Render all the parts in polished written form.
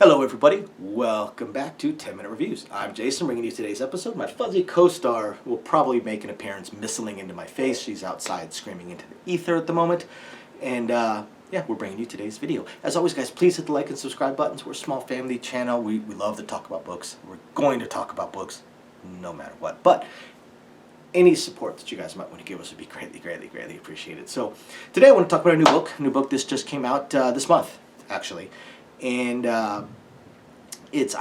Hello everybody, welcome back to 10 Minute Reviews. I'm Jason bringing you today's episode. My fuzzy co-star will probably make an appearance missling into my face. She's outside screaming into the ether at the moment. And yeah, we're bringing you today's video. As always guys, please hit the like and subscribe buttons. We're a small family channel. We love to talk about books. We're going to talk about books no matter what. But any support that you guys might want to give us would be greatly appreciated. So today I want to talk about a new book. This just came out this month, actually. And I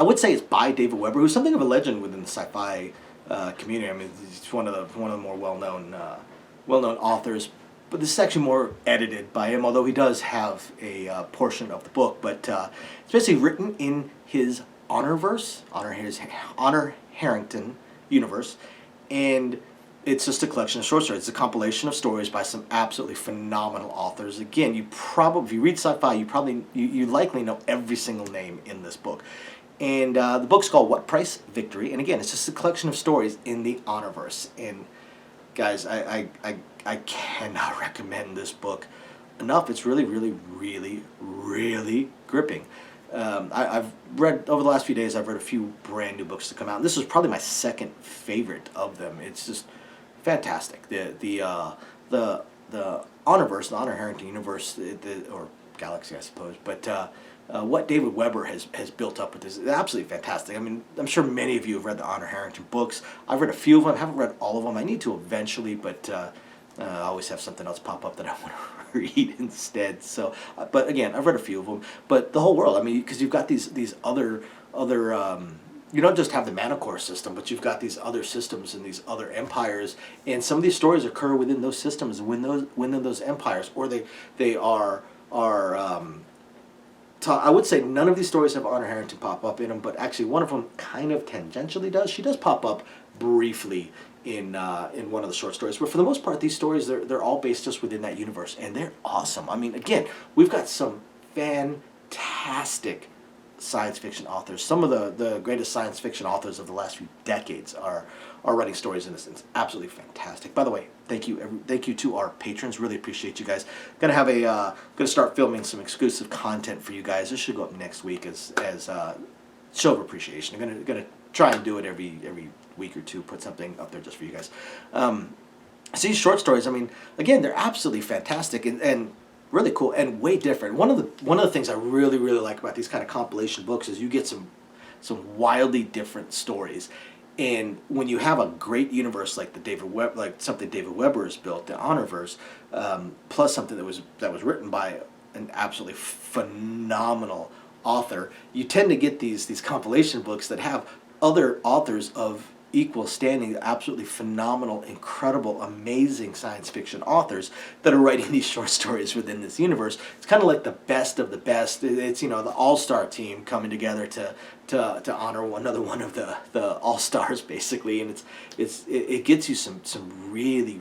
would say it's by David Weber, who's something of a legend within the sci-fi community. I mean, he's one of the more well-known authors. But this is actually more edited by him, although he does have a portion of the book. But it's basically written in his Honorverse, Honor Harrington universe, and it's just a collection of short stories. It's a compilation of stories by some absolutely phenomenal authors. Again, if you read sci-fi, you likely know every single name in this book. And the book's called What Price? Victory. And again, it's just a collection of stories in the Honorverse. And guys, I cannot recommend this book enough. It's really gripping. I've read, over the last few days, I've read a few brand new books to come out. And this was probably my second favorite of them. It's just fantastic. The Honorverse, the Honor Harrington universe, or galaxy, I suppose. But what David Weber has built up with this is absolutely fantastic. I mean, I'm sure many of you have read the Honor Harrington books. I've read a few of them. I haven't read all of them. I need to eventually, but I always have something else pop up that I want to read instead. So, but again, I've read a few of them. But the whole world, I mean, because you've got these other you don't just have the Manticore system, but you've got these other systems and these other empires, and some of these stories occur within those systems, within those empires, or they are. I would say none of these stories have Honor Harrington pop up in them, but actually one of them kind of tangentially does. She does pop up briefly in one of the short stories, but for the most part, these stories they're all based just within that universe, and they're awesome. I mean, again, we've got some fantastic science fiction authors. Some of the greatest science fiction authors of the last few decades are writing stories in this. It's absolutely fantastic. By the way, thank you to our patrons. Really appreciate you guys. Gonna start filming some exclusive content for you guys. This should go up next week as show of appreciation. I'm gonna try and do it every week or two. Put something up there just for you guys. So these short stories, I mean, again, they're absolutely fantastic and really cool and way different. One of the things I really like about these kind of compilation books is you get some wildly different stories. And when you have a great universe like something David Weber has built, the Honorverse, plus something that was written by an absolutely phenomenal author, you tend to get these compilation books that have other authors of equal standing, absolutely phenomenal, incredible, amazing science fiction authors that are writing these short stories within this universe. It's kind of like the best of the best. It's the all-star team coming together to honor another one of the all-stars basically, and it gets you some really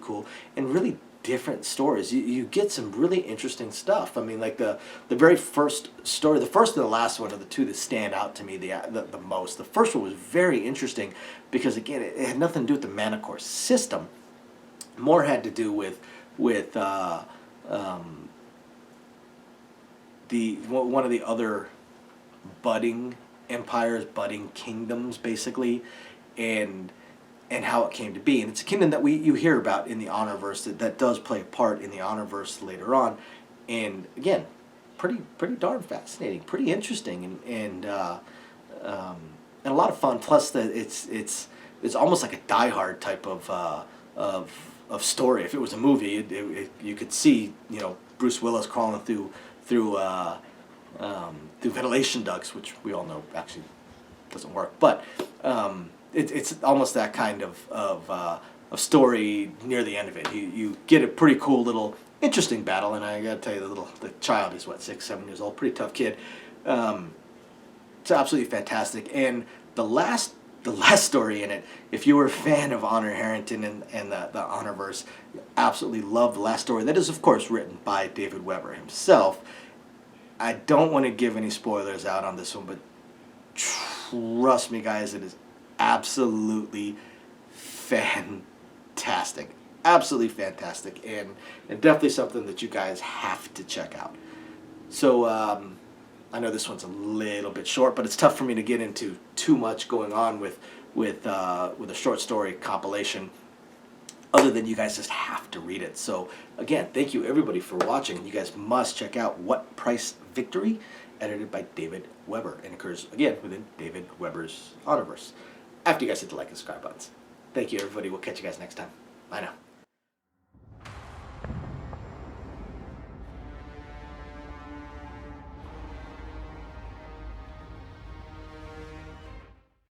cool and really different stories. You get some really interesting stuff. I mean, like the very first story, the first and the last one are the two that stand out to me the most. The first one was very interesting because, again, it had nothing to do with the Manticore system. More had to do with one of the other budding empires, budding kingdoms, basically, and how it came to be. And it's a kingdom that you hear about in the Honorverse that does play a part in the Honorverse later on. And again, pretty darn fascinating, pretty interesting, and a lot of fun. Plus, it's almost like a Die Hard type of story. If it was a movie, you could see Bruce Willis crawling through ventilation ducts, which we all know actually doesn't work, but. It's almost that kind of story near the end of it. You get a pretty cool little interesting battle, and I gotta tell you, the child is 6-7 years old, pretty tough kid. It's absolutely fantastic. And the last story in it, if you were a fan of Honor Harrington and the Honorverse, you absolutely love the last story. That is, of course, written by David Weber himself. I don't want to give any spoilers out on this one, but trust me, guys, it is absolutely fantastic. Absolutely fantastic, and definitely something that you guys have to check out. So I know this one's a little bit short, but it's tough for me to get into too much going on with a short story compilation, other than you guys just have to read it. So again, thank you everybody for watching. You guys must check out What Price Victory, edited by David Weber, and occurs again within David Weber's Honorverse. After you guys hit the like and subscribe buttons. Thank you everybody. We'll catch you guys next time. Bye now.